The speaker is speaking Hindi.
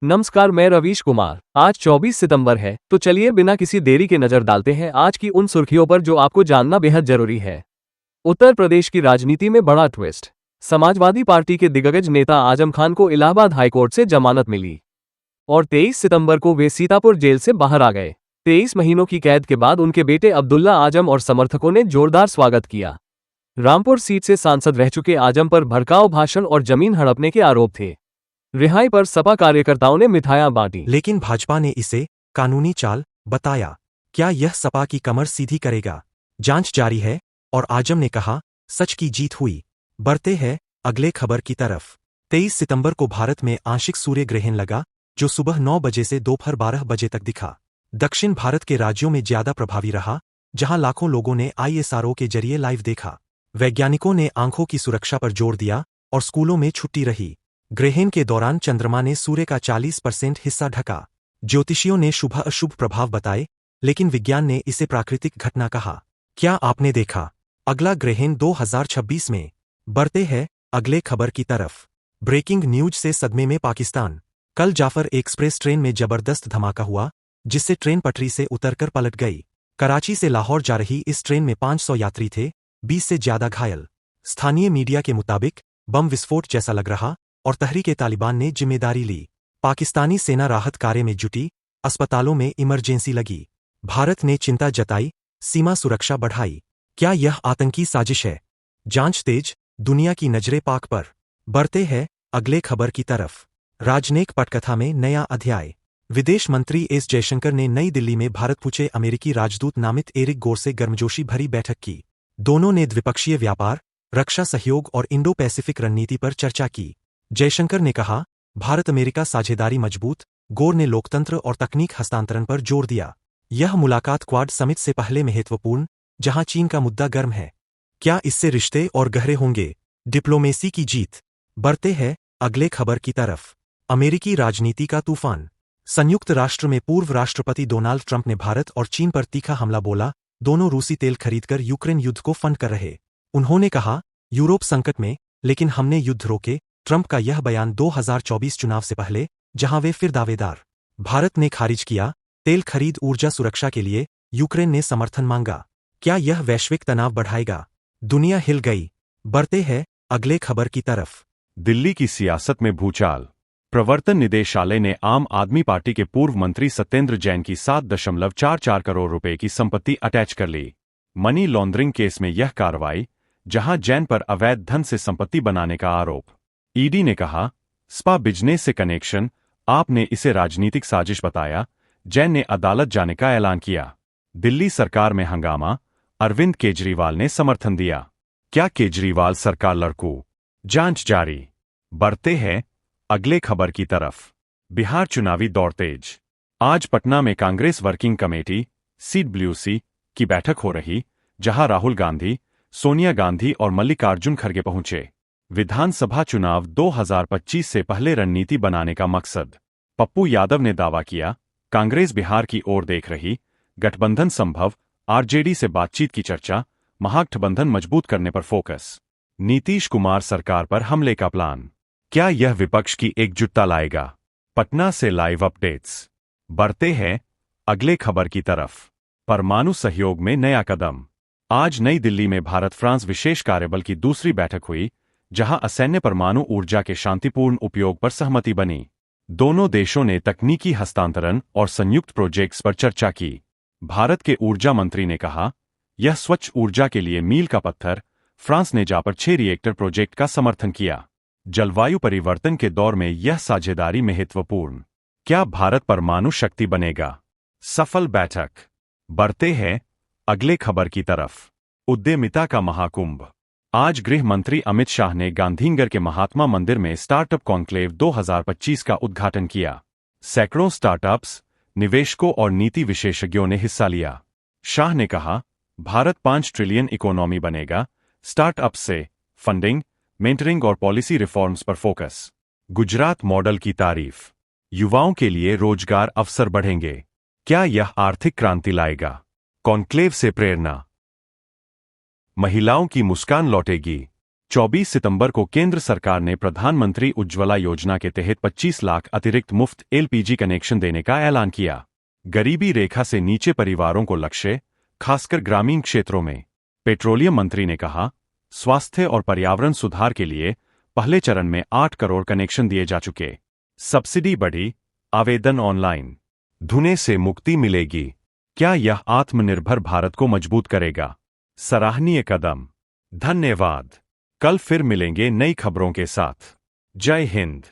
नमस्कार, मैं रवीश कुमार। आज 24 सितंबर है, तो चलिए बिना किसी देरी के नजर डालते हैं आज की उन सुर्खियों पर जो आपको जानना बेहद जरूरी है। उत्तर प्रदेश की राजनीति में बड़ा ट्विस्ट। समाजवादी पार्टी के दिग्गज नेता आजम खान को इलाहाबाद हाईकोर्ट से जमानत मिली और 23 सितंबर को वे सीतापुर जेल से बाहर आ गए। 23 महीनों की कैद के बाद उनके बेटे अब्दुल्ला आजम और समर्थकों ने जोरदार स्वागत किया। रामपुर सीट से सांसद रह चुके आजम पर भड़काऊ भाषण और जमीन हड़पने के आरोप थे। रिहाई पर सपा कार्यकर्ताओं ने मिठाइयां बांटी। लेकिन भाजपा ने इसे कानूनी चाल बताया। क्या यह सपा की कमर सीधी करेगा? जांच जारी है और आजम ने कहा, सच की जीत हुई। बढ़ते हैं अगले खबर की तरफ। 23 सितंबर को भारत में आंशिक सूर्य ग्रहण लगा, जो सुबह 9 बजे से दोपहर 12 बजे तक दिखा। दक्षिण भारत के राज्यों में ज्यादा प्रभावी रहा, जहां लाखों लोगों ने ISRO के जरिए लाइव देखा। वैज्ञानिकों ने आंखों की सुरक्षा पर जोर दिया और स्कूलों में छुट्टी रही। ग्रहण के दौरान चंद्रमा ने सूर्य का 40% हिस्सा ढका। ज्योतिषियों ने शुभ अशुभ प्रभाव बताए, लेकिन विज्ञान ने इसे प्राकृतिक घटना कहा। क्या आपने देखा अगला ग्रहण 2026 में? बढ़ते हैं अगले खबर की तरफ। ब्रेकिंग न्यूज से सदमे में पाकिस्तान। कल जाफर एक्सप्रेस ट्रेन में जबरदस्त धमाका हुआ, जिससे ट्रेन पटरी से उतरकर पलट गई। कराची से लाहौर जा रही इस ट्रेन में 500 यात्री थे, 20 से ज्यादा घायल। स्थानीय मीडिया के मुताबिक बम विस्फोट जैसा लग रहा और तहरीक-ए-तालिबान ने जिम्मेदारी ली। पाकिस्तानी सेना राहत कार्य में जुटी, अस्पतालों में इमरजेंसी लगी। भारत ने चिंता जताई, सीमा सुरक्षा बढ़ाई। क्या यह आतंकी साजिश है? जांच तेज, दुनिया की नजरें पाक पर। बढ़ते हैं अगले खबर की तरफ। राजनयिक पटकथा में नया अध्याय। विदेश मंत्री एस जयशंकर ने नई दिल्ली में भारत पहुंचे अमेरिकी राजदूत नामित एरिक गोर से गर्मजोशी भरी बैठक की। दोनों ने द्विपक्षीय व्यापार, रक्षा सहयोग और इंडो पैसिफिक रणनीति पर चर्चा की। जयशंकर ने कहा, भारत अमेरिका साझेदारी मजबूत। गोर ने लोकतंत्र और तकनीक हस्तांतरण पर जोर दिया। यह मुलाकात क्वाड समिट से पहले महत्वपूर्ण, जहां चीन का मुद्दा गर्म है। क्या इससे रिश्ते और गहरे होंगे? डिप्लोमेसी की जीत। बढ़ते हैं अगले खबर की तरफ। अमेरिकी राजनीति का तूफान। संयुक्त राष्ट्र में पूर्व राष्ट्रपति डोनाल्ड ट्रंप ने भारत और चीन पर तीखा हमला बोला। दोनों रूसी तेल खरीदकर यूक्रेन युद्ध को फंड कर रहे। उन्होंने कहा, यूरोप संकट में, लेकिन हमने युद्ध रोके। ट्रंप का यह बयान 2024 चुनाव से पहले, जहां वे फिर दावेदार। भारत ने खारिज किया, तेल खरीद ऊर्जा सुरक्षा के लिए। यूक्रेन ने समर्थन मांगा। क्या यह वैश्विक तनाव बढ़ाएगा? दुनिया हिल गई। बढ़ते हैं अगले खबर की तरफ। दिल्ली की सियासत में भूचाल। प्रवर्तन निदेशालय ने आम आदमी पार्टी के पूर्व मंत्री सत्येंद्र जैन की 7.44 करोड़ रुपए की संपत्ति अटैच कर ली। मनी लॉन्ड्रिंग केस में यह कार्रवाई, जहां जैन पर अवैध धन से संपत्ति बनाने का आरोप। ईडी ने कहा, स्पा बिजनेस से कनेक्शन, आपने इसे राजनीतिक साजिश बताया। जैन ने अदालत जाने का ऐलान किया। दिल्ली सरकार में हंगामा, अरविंद केजरीवाल ने समर्थन दिया। क्या केजरीवाल सरकार लड़कू? जांच जारी। बढ़ते हैं अगले खबर की तरफ। बिहार चुनावी दौर तेज। आज पटना में कांग्रेस वर्किंग कमेटी CWC की बैठक हो रही, जहां राहुल गांधी, सोनिया गांधी और मल्लिकार्जुन खड़गे पहुंचे। विधानसभा चुनाव 2025 से पहले रणनीति बनाने का मकसद। पप्पू यादव ने दावा किया, कांग्रेस बिहार की ओर देख रही, गठबंधन संभव, RJD से बातचीत की चर्चा, महागठबंधन मजबूत करने पर फोकस। नीतीश कुमार सरकार पर हमले का प्लान। क्या यह विपक्ष की एकजुटता लाएगा? पटना से लाइव अपडेट्स। बढ़ते हैं अगले खबर की तरफ। परमाणु सहयोग में नया कदम। आज नई दिल्ली में भारत फ्रांस विशेष कार्यबल की दूसरी बैठक हुई, जहां असैन्य परमाणु ऊर्जा के शांतिपूर्ण उपयोग पर सहमति बनी। दोनों देशों ने तकनीकी हस्तांतरण और संयुक्त प्रोजेक्ट्स पर चर्चा की। भारत के ऊर्जा मंत्री ने कहा, यह स्वच्छ ऊर्जा के लिए मील का पत्थर। फ्रांस ने जापर 6 रिएक्टर प्रोजेक्ट का समर्थन किया। जलवायु परिवर्तन के दौर में यह साझेदारी महत्वपूर्ण। क्या भारत परमाणु शक्ति बनेगा? सफल बैठक। बढ़ते हैं अगले खबर की तरफ। उद्यमिता का महाकुंभ। आज गृह मंत्री अमित शाह ने गांधीनगर के महात्मा मंदिर में स्टार्टअप कॉन्क्लेव 2025 का उद्घाटन किया। सैकड़ों स्टार्टअप्स, निवेशकों और नीति विशेषज्ञों ने हिस्सा लिया। शाह ने कहा, भारत 5 ट्रिलियन इकोनॉमी बनेगा। स्टार्टअप से फंडिंग, मेंटरिंग और पॉलिसी रिफॉर्म्स पर फोकस। गुजरात मॉडल की तारीफ। युवाओं के लिए रोजगार अवसर बढ़ेंगे। क्या यह आर्थिक क्रांति लाएगा? कॉन्क्लेव से प्रेरणा। महिलाओं की मुस्कान लौटेगी। 24 सितंबर को केंद्र सरकार ने प्रधानमंत्री उज्ज्वला योजना के तहत 25 लाख अतिरिक्त मुफ्त एलपीजी कनेक्शन देने का ऐलान किया। गरीबी रेखा से नीचे परिवारों को लक्ष्य, खासकर ग्रामीण क्षेत्रों में। पेट्रोलियम मंत्री ने कहा, स्वास्थ्य और पर्यावरण सुधार के लिए पहले चरण में 8 करोड़ कनेक्शन दिए जा चुके। सब्सिडी बढ़ी, आवेदन ऑनलाइन। धुएं से मुक्ति मिलेगी। क्या यह आत्मनिर्भर भारत को मजबूत करेगा? सराहनीय कदम। धन्यवाद। कल फिर मिलेंगे नई खबरों के साथ। जय हिंद।